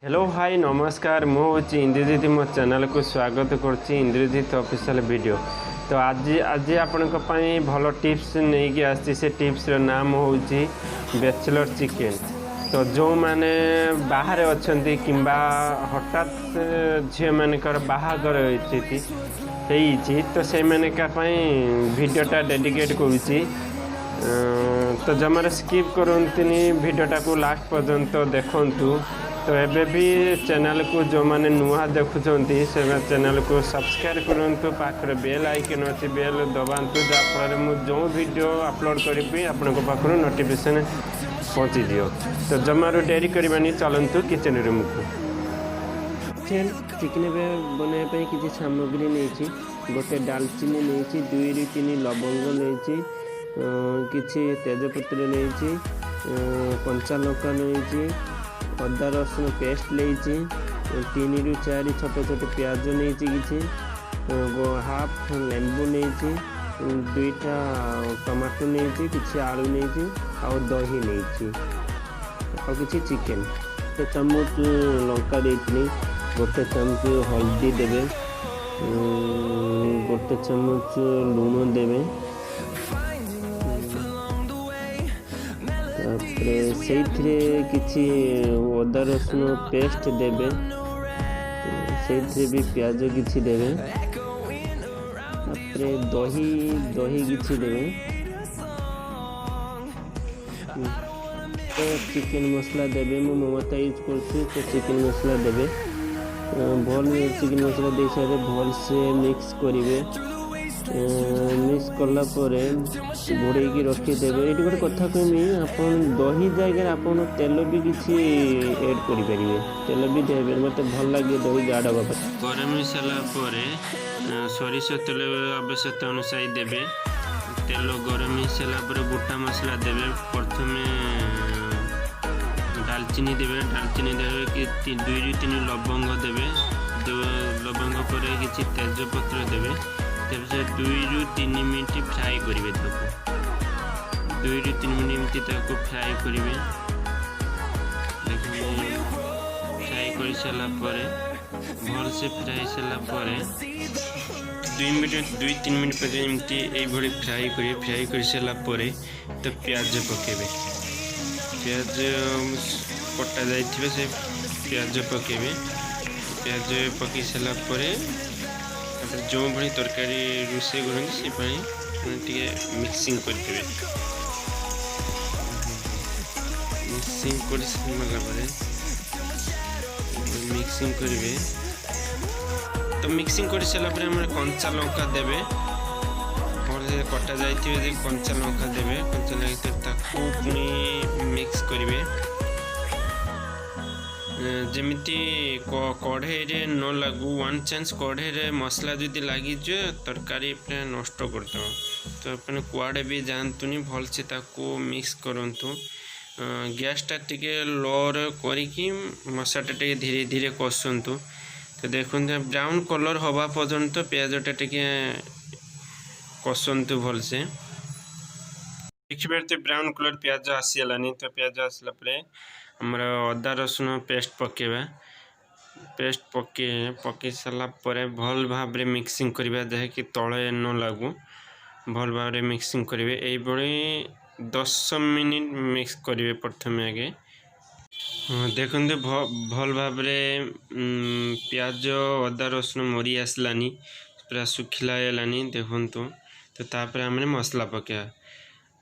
Hello भाई नमस्कार मुझे इंद्रजीत मो चैनल को स्वागत करुच्ची इंद्रजीत ऑफिशियल वीडियो। तो आज आज आपण भल टिप्स नहीं कि आसी से टिप्स नाम हूँ बैचलर चिकेन। तो जो मैंने बाहर अच्छा कि हठात झील मानकर बाहागर तो से वीडियोटा डेडिकेट करुच्ची। तो जमार स्किप करंतनी वीडियोटा को लास्ट पर्यंत देखंतु। तो एबे भी चैनल को जो मैंने नुआ देखुं से चैनल को सब्सक्राइब करूँ। पाखे बेल आइकन अच्छी बेल दबातु जहाँफल मुझे जो वीडियो अपलोड करी आपण पाखु नोटिफिकेशन पहुँची दियो। तो जमारू डेरी करवानी चलतु किचन रूम को। चिकेन बनाइए किसी सामग्री नहीं गोटे डालचीनी नहीं 2-3 लवंग नहीं किसी तेजपत्र नहीं कंचा लंका नहीं अदा रसुण पेस्ट लेची 3-4 छोट छोट प्याज नहीं किसी हाफ लेंबू नहीं 2टा टमाटो नहीं किसी आलू नहीं और दही नहीं और किसी चिकेन 1 चामच लंका देती गोटे चामच हल्दी देवे गोटे चामच लुण देवे से किसी अदा रसुण पेस्ट देवे से भी प्याज किसी देवे दही दही किसी देवे तो चिकेन मसला देवे मो ममता यूज कर तो चिकेन मसला देवे भल चिकेन मसला दे सारे भल से मिक्स करेंगे मिक्स कला घोड़े रखीदेवे। ये गोटे कथा कहमी आप दही जगह आप तेल भी किसी एड करेंगे तेल भी देवे मत भल लगे दही गाढ़ हाँ गरम सारापर सरिष तेल आवश्यकता अनुसार देवे तेल गरम सारापर गोटा मसला देवे प्रथम दालचीनी देवे कि 2-3 लवंग देवे लवंग पर किसी तेजपत्र देवे तब 2-3 मिनट फ्राए करेंगे 2-3 मिनट फ्राए करेंगे फ्राए कर सारापर भल से फ्राए सारापर 2-3 मिनट पर्यंत ये फ्राए कर सारापर तो प्याज पकेबे प्याज कटा जाइए से प्याज पकेबे प्याज पकई सारापर जो भाई तरकारी रोषे करते मिक्सिंग करदे मिक्सिंग कर मिक्सिंग करेंगे तो मिक्सिंग कर सारापर आम कंचा लंका देवे और कटा जाइए कंचा लंका देवे कंचा लंका पुणी मिक्स करेंगे जमीती कढ़े न लगू 1 चांस कढ़े मसला जदि लगी तरकारी नष्ट करद तो अपने कुआड़े भी जातुनि भल से मिक्स करूँ गैसटा टे लोर करी मसलाटा टे धीरे धीरे कसतु। तो देखते ब्राउन कलर हवा पर्यंत प्याजटा टे कसतु भल से देखिए तो ब्राउन कलर प्याज आसीगलानी। तो प्याज आसला हमर अदा रसुण पेस्ट पकेबा पेस्ट पके सारापर भल भाव मिक्सिंग करवा जहाँकि तले न लागू भल भाव मिक्सिंग करेंगे ये 10 मिनिट मिक्स करेंगे प्रथम आगे देखते भल भाव प्याज अदा रसुण मरी आसलानी पूरा सुखिला लानी देखु। तो तापर आम मसला पकेबा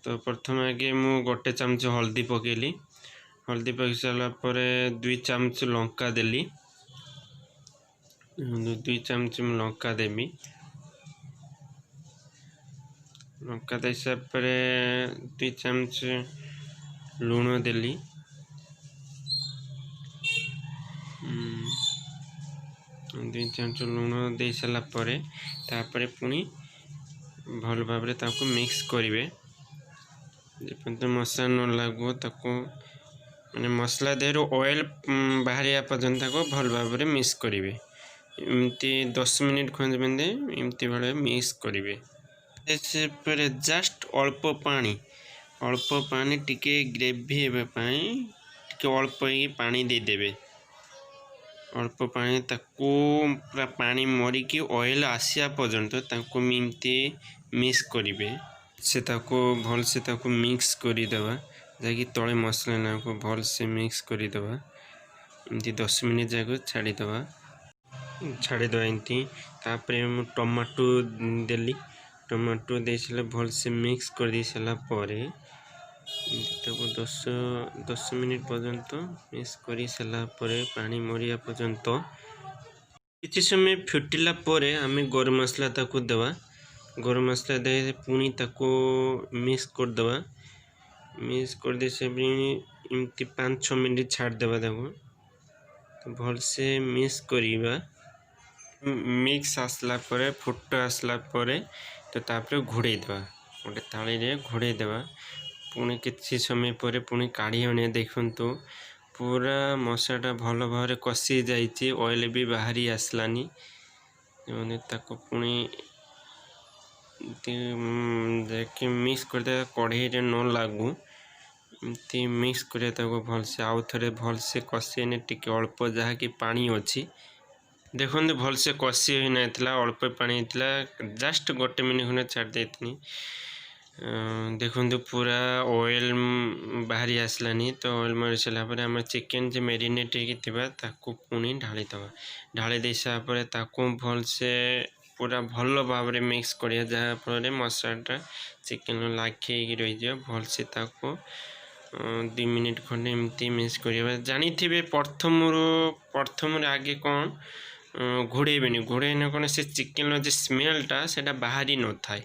तो प्रथम आगे मु गोटे चामच हल्दी पकेली हल्दी पक सारापर 2 चामच लंका देली 2 चामच लंका देवी लंका दे सारापर 2 चामच लुण देली 2 चामच लुण दे सारापर तापर पुणी भल भाव मिक्स करेंगे जब मसला न लागू मैंने मसला देहर ऑयल बाहर पर्यंत भल भाव मिक्स करेंगे एमती 10 मिनिट खंड बेंदे एमती भाव मिक्स करेंगे जस्ट अल्प पानी टिके ग्रेवी टे अल्प पानी देदेवे अल्प पानी ताको पूरा पानी मरिकी ऑयल आसिया पर्यंत ताको एमती मिक्स करेंगे से ताको भल से ताको मिक्स करदेवा जैकि तले मसला ना को भल से मिक्स करदेवा एमती 10 मिनट जाक छाड़ीदेवा एमती तापर टमाटो देली टमाटो दे सारा भल से मिक्स कर दे सारा ताको 10 मिनट पर्यंत मिक्स कर सारा पानी मरिया पर्यंत किसी समय फुटिला आम गरम मसला ताको देवा गरम मसला दे पुणी ताको मिक्स करदेवा मिक्स कर दे से एमती 5-6 मिनट छाड़देवा ताको तो भल से मिक्स करिबा मिक्स आसला फुट आसला तो तापर घोड़े देवा गोटे थाली रे घोड़े देवा पुणी किसी समय पर पुणी काढ़ी आने देखु पूरा मसलाटा भल भाव कषि जाइए ऑयल भी बाहरी आसलानी ताको पुणी जाकि मिक्स करदे कढ़ई रे न लागू एमती मिक्स कर भल से आउ थे भल से कषि टिके अल्प जहाँ कि पानी अच्छी देखो भल से कषि हो ना अल्प पानी होता जस्ट 1 मिनट खंडे छाड़ देती देखो पूरा ऑयल बाहरी आसलानी तो ऑयल मारी सारापर आम चिकेन जो मैरिनेट होता पुणी ढालीदवा ढाली दे सारापर ताको भल से पूरा भल भाव में मिक्स करिया जहाँफल मसलाटा चिकेन लाखी रही भल से ताको 2 मिनट खंडे एमती मिक्स करिया जानी थे प्रथम आगे कौन घोड़ेबे घोड़े कौन से चिकेन जो स्मेलटा से बाहरी न थाए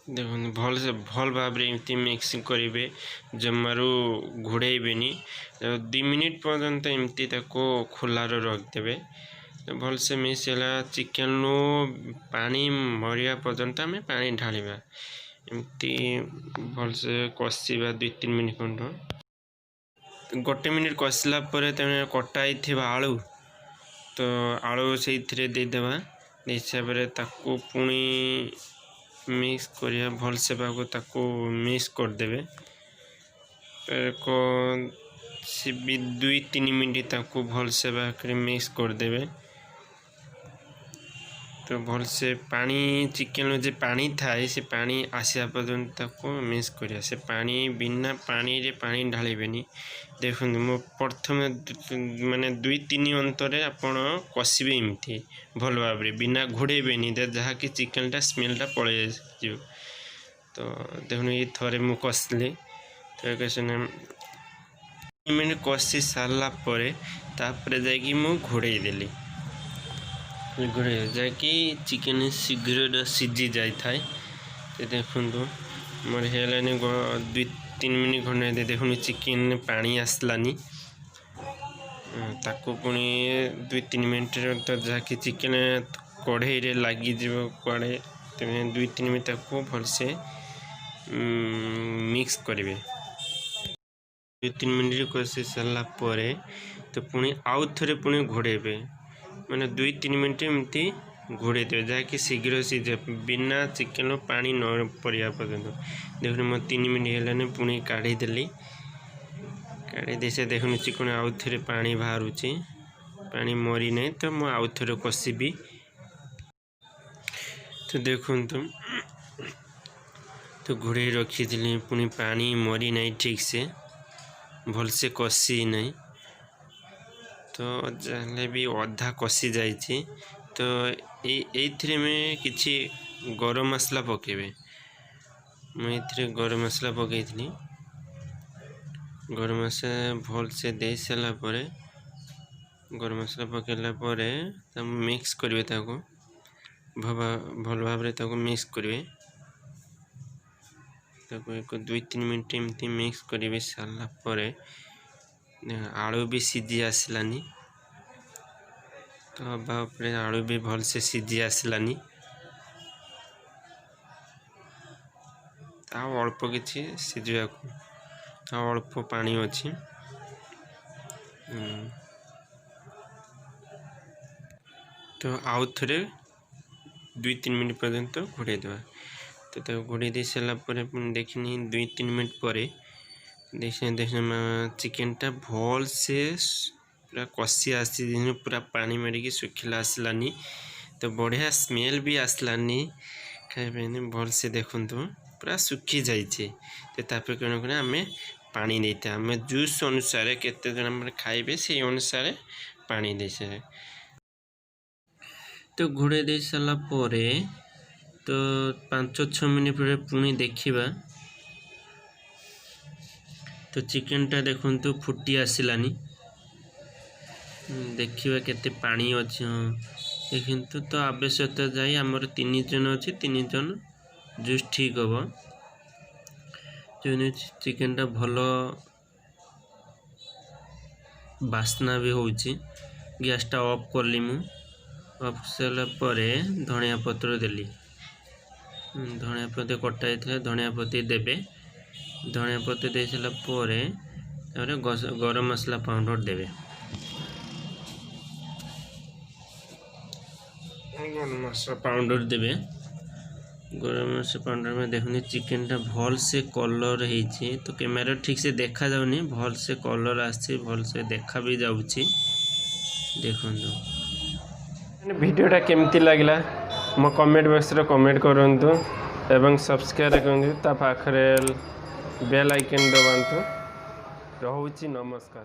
देखो भल से भल भाव एमती मिक्सिंग करेंगे जमारू घोड़ेबे 2 मिनट पर्यंत एमती खोलार रखिदेवे तो भल से मिसला चिकेन पानी मरिया पर्यंत आम पानी ढालिबा एमती भल से कषा 2-3 मिनट खंड 1 मिनट कषिला कटाई थी आलू तो आलू से देदेवा दे हिसाब से पुणी मिक्स करिया भल से ताको मिक्स करदेवे को 2-3 मिनट ताको भल से मिक्स करदेवे तो भल से पानी चिकेन जो पानी थाए से पानी आसिया पर्यंत ताको मिक्स करिया से पानी बिना पानी रे पानी ढालिबेनी देखो मो प्रथम माने 2-3 अंतरे आपण कषिबे एमती भल भाव बिना घोड़ेबेनी जहाँ कि चिकेनटा स्मेलटा पड़े जाए तो देखो ये थरे मु कषिली तो कैसे 3 मिनट कषि सारा तापर जाकि मु घोड़े देली घोड़े जैकि चिकेन शीघ्र सिझी जाए तो देखो मोर है 2-3 मिनट खंडे देखो चिकेन पानी आसलानी ताको पुणी 2-3 मिनट तो जहाँकि चिकेन कढ़ई रे लगी कड़े 2-3 मिनट ताको भल से मिक्स करेंगे 2-3 मिनट कषि सारा तो पुणी आउ थे पुणी घोड़ेबे मैंने 2-3 मिनट एमती घोड़े देवे जहाँकि शीघ्र सीझे बिना चिकेन पानी न पड़ा पर्यंत देखो मो 3 मिनट है पुणी काढ़ी देली काढ़ी दे से देखो चिकेन आउ थे पानी बाहर पानी मरी नहीं तो मु आउ थे कषिबी तो देखो तो घोड़े रखी थी पुणी पानी मरी नहीं ठीक से भल से कषि नहीं तो जहाँ भी अधा कषि जाइए तो ये में किसी गरम मसला पकेबे मुझे गरम मसला पकई गरम मसला भल से दे सारा गरम मसला पकेला मिक्स करेंगे भल भाव मिक्स करेंगे एक 2-3 मिनट एमती मिक्स करेंगे सारा आलू भी सीझी आसलानी तो बापरे आलू भी भल से सीझी आसलानी अल्प किसी सीझा अल्प पानी अच्छी तो आउ थे 2-3 मिनट पर्यंत घोड़े देवा तो घोड़े दे सारापर देखनी 2-3 मिनट पर देखिए चिकेनटा भल से पूरा कषि आसी पूरा पानी मारिकी सुखिला आसलानी तो बढ़िया स्मेल भी आसलानी खाइबे भल से देखु पूरा सुखी जाइए तो तापर कौन कर आम पानी देते आम जूस अनुसार केते जन खाइबे से अनुसार पानी दे सारे तो घोड़े दे सारा तो 5-6 मिनट पर पुणी देखा तो चिकेनटा देखु फुटी आसलानी देखा केते पानी अच्छी देखु तो आवश्यकता जाए आमर 3 जन अच्छे 3 जन जूस ठीक हम जो चिकेनटा भल बास्ना भी होची गैसटा ऑफ करली मु ऑफ सारा धनिया पत्र देली धनिया पत्र कटा जाता धनिया पत्र देबे धनिया पत्र दे सारा गरम मसला पाउडर देबे गरम मसला पाउडर देबे गरम मसला पाउडर में देखुनी चिकेनटा भल से कलर होती तो कैमेरा ठीक से देखा जाऊनी भल से कलर आसी भल से देखा भी जाऊँगी देखो वीडियोटा केमती लगला मो कमेंट बॉक्स रे कमेंट करंतु एवं सब्सक्राइब करंतु ता पाखरे बेल आइकन दबांतु। रहूची नमस्कार।